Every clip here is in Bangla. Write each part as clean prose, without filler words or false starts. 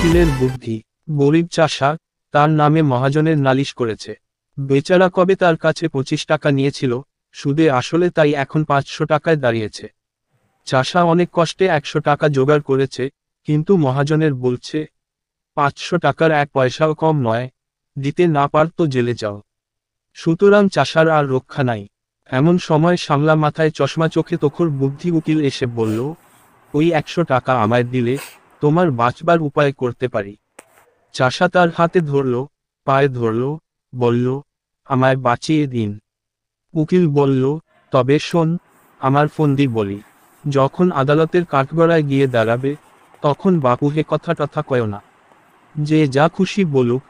উকিলের বুদ্ধি। গরিব চাষা তার নামে মহাজনের নালিশ করেছে। বেচারা কবে তার কাছে 25 টাকা নিয়েছিল সুদে আসলে, তাই এখন 500 টাকায় দাঁড়িয়েছে। চাষা অনেক কষ্টে 100 টাকা জোগাড় করেছে, কিন্তু মহাজনের বলছে 500 টাকার 1 পয়সাও কম নয়, দিতে না পারতো জেলে যাও। সুতরাং চাষার আর রক্ষা নাই। এমন সময় সামলা মাথায় চশমা চোখে তখর বুদ্ধি উকিল এসে বলল, ওই 100 টাকা আমায় দিলে তোমার বাঁচবার উপায় করতে পারি। চাষা তার হাতে ধরল, পায়ে ধরল, বলল, আমায় বাঁচিয়ে দিন। উকিল বলল, তবে শোন, আমার ফন্দি বলি, যখন আদালতের কাঠগড়ায় গিয়ে দাঁড়াবে তখন বাপু হে কথা টথা কয় না। যে যা খুশি বলুক,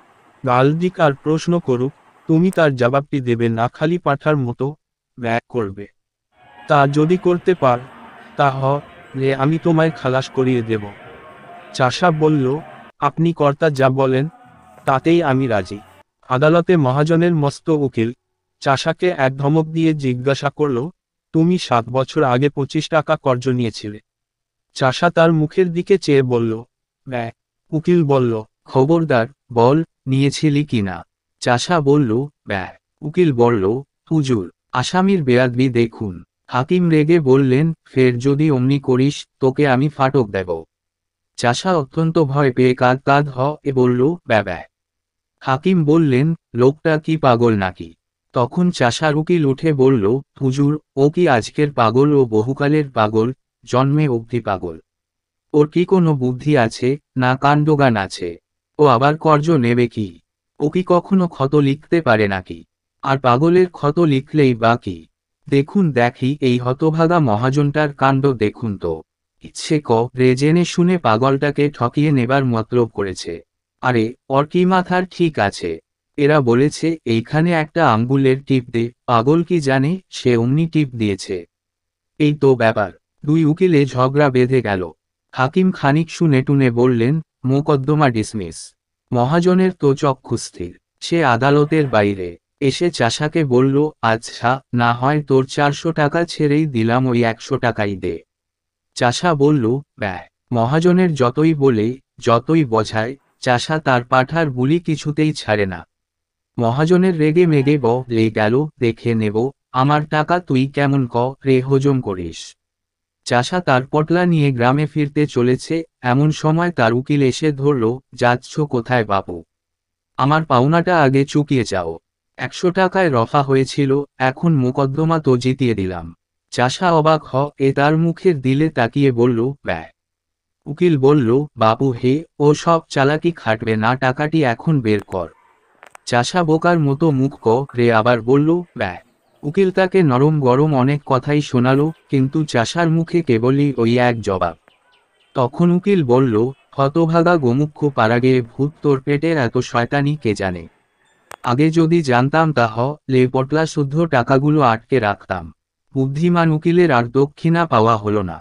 গাল দিক আর প্রশ্ন করুক, তুমি তার জবাবটি দেবে না, খালি পাঠার মতো ব্যাক করবে। তা যদি করতে পার তাহলে আমি তোমায় খালাস করিয়ে দেব। চাষা বলল, আপনি কর্তা যা বলেন তাতেই আমি রাজি। আদালতে মহাজনের মস্ত উকিল চাষাকে এক ধমক দিয়ে জিজ্ঞাসা করল, তুমি 7 বছর আগে 25 টাকা কর্জ নিয়েছিলে? চাষা তার মুখের দিকে চেয়ে বলল, ব্যাক। উকিল বলল, খবরদার বল, নিয়েছিলি কিনা? চাষা বলল, ব্যাক। উকিল বলল, হুজুর, আসামির বেয়াদবি দেখুন। হাকিম রেগে বললেন, ফের যদি অমনি করিস তোকে আমি ফাটক দেব। চাষা অত্যন্ত ভয় পেয়ে কাঁদ কাঁদ হয়ে বলল, ব্যা। হাকিম বললেন, লোকটা কি পাগল নাকি? তখন চাষার উকিল উঠে বলল, হুজুর, ও কি আজকের পাগল, ও বহুকালের পাগল, জন্মে অবধি পাগল। ওর কি কোনো বুদ্ধি আছে, না কাণ্ডজ্ঞান আছে? ও আবার কর্জ নেবে কি? ও কি কখনো ক্ষত লিখতে পারে নাকি? আর পাগলের ক্ষত লিখলেই বা কি? দেখুন দেখি এই হতভাগা মহাজনটার কাণ্ড দেখুন তো। ইচ্ছে করে জেনে শুনে পাগলটাকে ঠকিয়ে নেবার মতলব করেছে। আরে ওর কি মাথার ঠিক আছে? এরা বলেছে এইখানে একটা আঙ্গুলের টিপ দে, পাগল কি জানে, সে অমনি টিপ দিয়েছে। এই তো ব্যাপার। দুই উকিলে ঝগড়া বেঁধে গেল। হাকিম খানিক শুনে টুনে বললেন, মোকদ্দমা ডিসমিস। মহাজনের তো চক্ষুস্থির, সে আদালতের বাইরে এসে চাষাকে বলল, আচ্ছা, না হয় তোর 400 টাকা ছেড়েই দিলাম, ওই 100 টাকাই দে। চাষা বলল, ব্যা। মহাজনের যতই বলে, যতই বোঝায়, চাষা তার পাঠার বুলি কিছুতেই ছাড়ে না। মহাজনের রেগে মেগে বলে গেল, দেখে নেব আমার টাকা তুই কেমন করে হজম করিস। চাষা তার পটলা নিয়ে গ্রামে ফিরতে চলেছে, এমন সময় তার উকিল এসে ধরল, যাচ্ছ কোথায় বাপু? আমার পাওনাটা আগে চুকিয়ে যাও। 100 টাকায় রফা হয়েছিল, এখন মোকদ্দমা তো জিতিয়ে দিলাম। চাষা অবাক হয়ে তার মুখের দিলে তাকিয়ে বলল, ব্যা। উকিল বলল, বাপু হে, ও সব চালাকি খাটবে না, টাকাটি এখন বের কর। চাষা বোকার মতো মুখ করে আবার বলল, ব্যা। উকিল তাকে নরম গরম অনেক কথাই শোনালো, কিন্তু চাষার মুখে কেবলই ওই এক জবাব। তখন উকিল বলল, হতভাগা গোমুখ্য পাড়াগে ভূত, তোর পেটের এত শয়তানি কে জানে? আগে যদি জানতাম তাহলে পটলা শুদ্ধ টাকাগুলো আটকে রাখতাম। বুদ্ধিমান উকিলের আর দক্ষিণা পাওয়া হলো না।